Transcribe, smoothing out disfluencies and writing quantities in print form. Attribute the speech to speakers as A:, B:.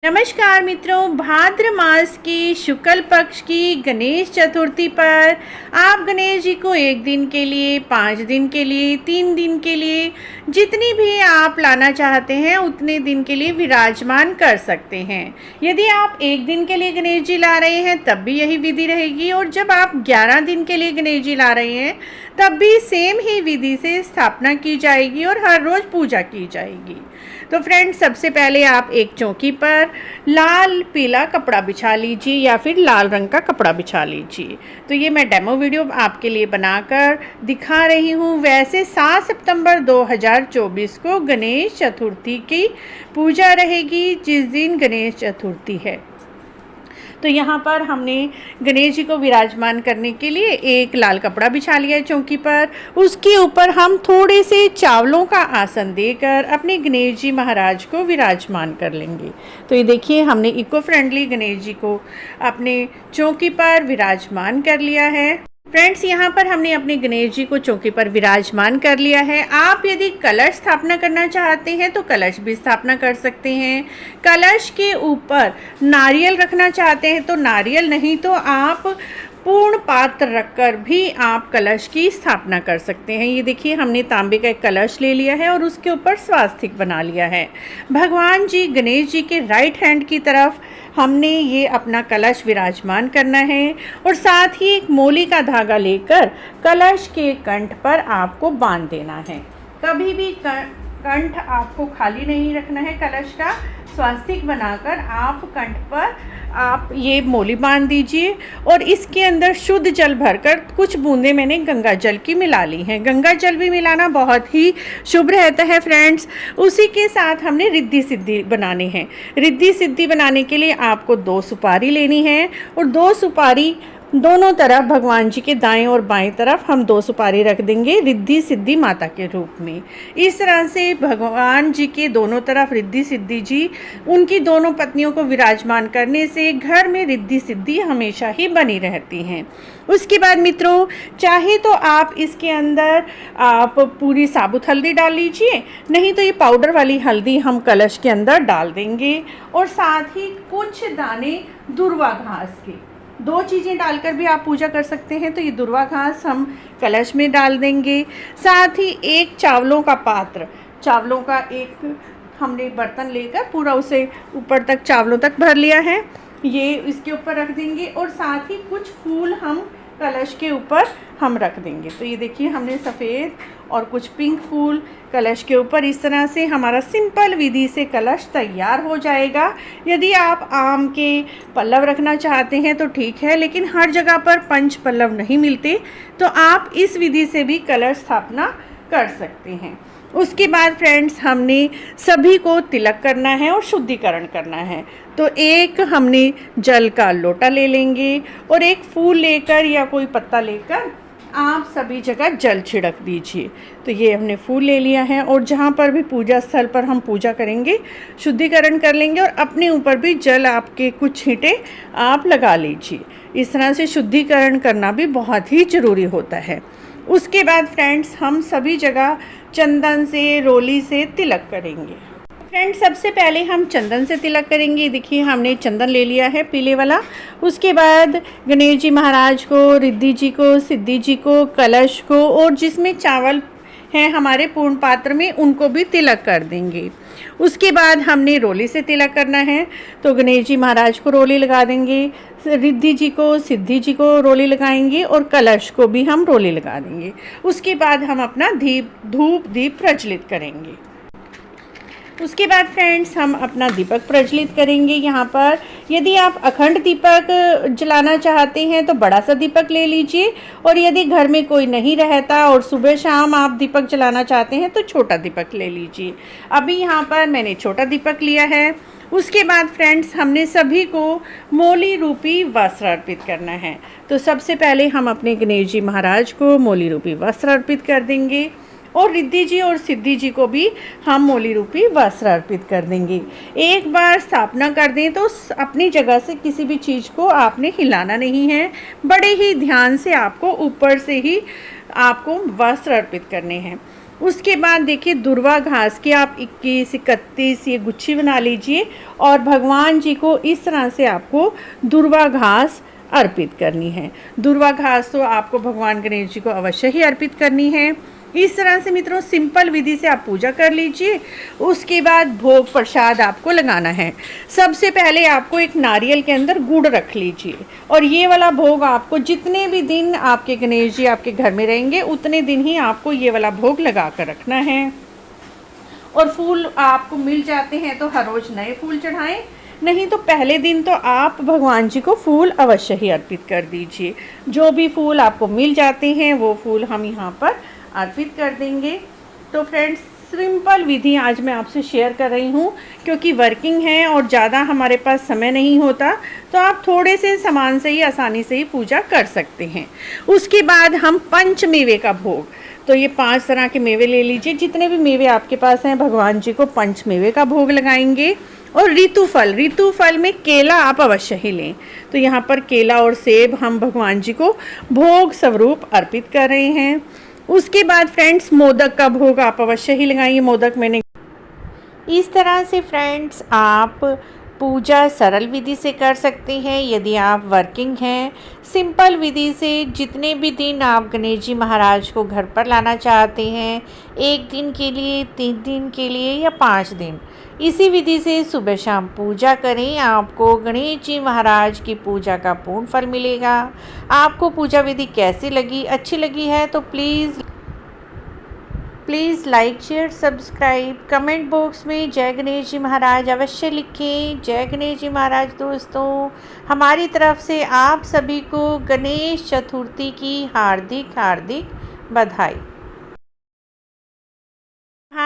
A: नमस्कार मित्रों, भाद्र मास की शुक्ल पक्ष की गणेश चतुर्थी पर आप गणेश जी को 1 दिन के लिए, 5 दिन के लिए, 3 दिन के लिए, जितनी भी आप लाना चाहते हैं उतने दिन के लिए विराजमान कर सकते हैं। यदि आप 1 दिन के लिए गणेश जी ला रहे हैं तब भी यही विधि रहेगी, और जब आप 11 दिन के लिए गणेश जी ला रहे हैं तब भी सेम ही विधि से स्थापना की जाएगी और हर रोज़ पूजा की जाएगी। तो फ्रेंड्स, सबसे पहले आप एक चौकी पर लाल पीला कपड़ा बिछा लीजिए या फिर लाल रंग का कपड़ा बिछा लीजिए। तो ये मैं डेमो वीडियो आपके लिए बनाकर दिखा रही हूँ। वैसे 7 सितंबर 2024 को गणेश चतुर्थी की पूजा रहेगी, जिस दिन गणेश चतुर्थी है। तो यहाँ पर हमने गणेश जी को विराजमान करने के लिए एक लाल कपड़ा बिछा लिया है चौकी पर। उसके ऊपर हम थोड़े से चावलों का आसन देकर अपने गणेश जी महाराज को विराजमान कर लेंगे। तो ये देखिए, हमने इको फ्रेंडली गणेश जी को अपने चौकी पर विराजमान कर लिया है। फ्रेंड्स, यहाँ पर हमने अपने गणेश जी को चौकी पर विराजमान कर लिया है। आप यदि कलश स्थापना करना चाहते हैं तो कलश भी स्थापना कर सकते हैं। कलश के ऊपर नारियल रखना चाहते हैं तो नारियल, नहीं तो आप पूर्ण पात्र रखकर भी आप कलश की स्थापना कर सकते हैं। ये देखिए, हमने तांबे का एक कलश ले लिया है और उसके ऊपर स्वास्तिक बना लिया है। भगवान जी गणेश जी के राइट हैंड की तरफ हमने ये अपना कलश विराजमान करना है, और साथ ही एक मोली का धागा लेकर कलश के कंठ पर आपको बांध देना है। कभी भी कंठ आपको खाली नहीं रखना है। कलश का स्वास्तिक बनाकर आप कंठ पर आप ये मोली बांध दीजिए, और इसके अंदर शुद्ध जल भरकर कुछ बूंदें मैंने गंगा जल की मिला ली हैं। गंगा जल भी मिलाना बहुत ही शुभ रहता है फ्रेंड्स। उसी के साथ हमने रिद्धि सिद्धि बनाने हैं। रिद्धि सिद्धि बनाने के लिए आपको 2 सुपारी लेनी है, और 2 सुपारी दोनों तरफ भगवान जी के दाएं और बाएं तरफ हम 2 सुपारी रख देंगे रिद्धि सिद्धि माता के रूप में। इस तरह से भगवान जी के दोनों तरफ रिद्धि सिद्धि जी, उनकी दोनों पत्नियों को विराजमान करने से घर में रिद्धि सिद्धि हमेशा ही बनी रहती हैं। उसके बाद मित्रों, चाहे तो आप इसके अंदर आप पूरी साबुत हल्दी डाल लीजिए, नहीं तो ये पाउडर वाली हल्दी हम कलश के अंदर डाल देंगे, और साथ ही कुछ दाने दुर्वा घास के, 2 चीज़ें डालकर भी आप पूजा कर सकते हैं। तो ये दुर्वा घास हम कलश में डाल देंगे। साथ ही एक चावलों का पात्र, चावलों का एक हमने बर्तन लेकर पूरा उसे ऊपर तक चावलों तक भर लिया है, ये इसके ऊपर रख देंगे, और साथ ही कुछ फूल हम कलश के ऊपर हम रख देंगे। तो ये देखिए, हमने सफ़ेद और कुछ पिंक फूल कलश के ऊपर, इस तरह से हमारा सिंपल विधि से कलश तैयार हो जाएगा। यदि आप आम के पल्लव रखना चाहते हैं तो ठीक है, लेकिन हर जगह पर पंच पल्लव नहीं मिलते, तो आप इस विधि से भी कलश स्थापना कर सकते हैं। उसके बाद फ्रेंड्स, हमने सभी को तिलक करना है और शुद्धिकरण करना है। तो एक हमने जल का लोटा ले लेंगे, और एक फूल लेकर या कोई पत्ता लेकर आप सभी जगह जल छिड़क दीजिए। तो ये हमने फूल ले लिया है, और जहाँ पर भी पूजा स्थल पर हम पूजा करेंगे शुद्धिकरण कर लेंगे, और अपने ऊपर भी जल आपके कुछ छींटे आप लगा लीजिए। इस तरह से शुद्धिकरण करना भी बहुत ही ज़रूरी होता है। उसके बाद फ्रेंड्स, हम सभी जगह चंदन से, रोली से तिलक करेंगे। फ्रेंड्स, सबसे पहले हम चंदन से तिलक करेंगे। देखिए, हमने चंदन ले लिया है पीले वाला। उसके बाद गणेश जी महाराज को, रिद्धि जी को, सिद्धि जी को, कलश को, और जिसमें चावल हैं हमारे पूर्ण पात्र में, उनको भी तिलक कर देंगे। उसके बाद हमने रोली से तिलक करना है, तो गणेश जी महाराज को रोली लगा देंगे, रिद्धि जी को, सिद्धि जी को रोली लगाएंगे, और कलश को भी हम रोली लगा देंगे। उसके बाद हम अपना धूप दीप प्रज्वलित करेंगे। उसके बाद फ्रेंड्स, हम अपना दीपक प्रज्वलित करेंगे। यहाँ पर यदि आप अखंड दीपक जलाना चाहते हैं तो बड़ा सा दीपक ले लीजिए, और यदि घर में कोई नहीं रहता और सुबह शाम आप दीपक जलाना चाहते हैं तो छोटा दीपक ले लीजिए। अभी यहाँ पर मैंने छोटा दीपक लिया है। उसके बाद फ्रेंड्स, हमने सभी को मोली रूपी वस्त्र अर्पित करना है। तो सबसे पहले हम अपने गणेश जी महाराज को मोली रूपी वस्त्र अर्पित कर देंगे, और रिद्धि जी और सिद्धि जी को भी हम मोली रूपी वस्त्र अर्पित कर देंगे। एक बार स्थापना कर दें तो अपनी जगह से किसी भी चीज़ को आपने हिलाना नहीं है, बड़े ही ध्यान से आपको ऊपर से ही आपको वस्त्र अर्पित करने हैं। उसके बाद देखिए दुर्वा घास की आप 21-31 ये गुच्छी बना लीजिए और भगवान जी को इस तरह से आपको दुर्वा घास अर्पित करनी है। दुर्वा घास तो आपको भगवान गणेश जी को अवश्य ही अर्पित करनी है। इस तरह से मित्रों सिंपल विधि से आप पूजा कर लीजिए। उसके बाद भोग प्रसाद आपको लगाना है। सबसे पहले आपको एक नारियल के अंदर गुड़ रख लीजिए और ये वाला भोग आपको जितने भी दिन आपके गणेश जी आपके घर में रहेंगे उतने दिन ही आपको ये वाला भोग लगा कर रखना है। और फूल आपको मिल जाते हैं तो हर रोज़ नए फूल चढ़ाएं, नहीं तो पहले दिन तो आप भगवान जी को फूल अवश्य ही अर्पित कर दीजिए। जो भी फूल आपको मिल जाते हैं वो फूल हम यहाँ पर अर्पित कर देंगे। तो फ्रेंड्स सिंपल विधि आज मैं आपसे शेयर कर रही हूँ क्योंकि वर्किंग है और ज़्यादा हमारे पास समय नहीं होता, तो आप थोड़े से सामान से ही आसानी से ही पूजा कर सकते हैं। उसके बाद हम पंच मेवे का भोग, तो ये 5 तरह के मेवे ले लीजिए, जितने भी मेवे आपके पास हैं भगवान जी को पंच मेवे का भोग लगाएंगे। और ऋतुफल में केला आप अवश्य ही लें। तो यहाँ पर केला और सेब हम भगवान जी को भोग स्वरूप अर्पित कर रहे हैं। उसके बाद फ्रेंड्स मोदक का भोग आप अवश्य ही लगाइए। मोदक मैंने इस तरह से फ्रेंड्स आप पूजा सरल विधि से कर सकते हैं। यदि आप वर्किंग हैं, सिंपल विधि से जितने भी दिन आप गणेश जी महाराज को घर पर लाना चाहते हैं, 1 दिन के लिए, 3 दिन के लिए या 5 दिन, इसी विधि से सुबह शाम पूजा करें। आपको गणेश जी महाराज की पूजा का पूर्ण फल मिलेगा। आपको पूजा विधि कैसी लगी, अच्छी लगी है तो please like share subscribe. Comment box में जय गणेश जी महाराज अवश्य लिखें। जय गणेश जी महाराज दोस्तों, हमारी तरफ से आप सभी को गणेश चतुर्थी की हार्दिक बधाई।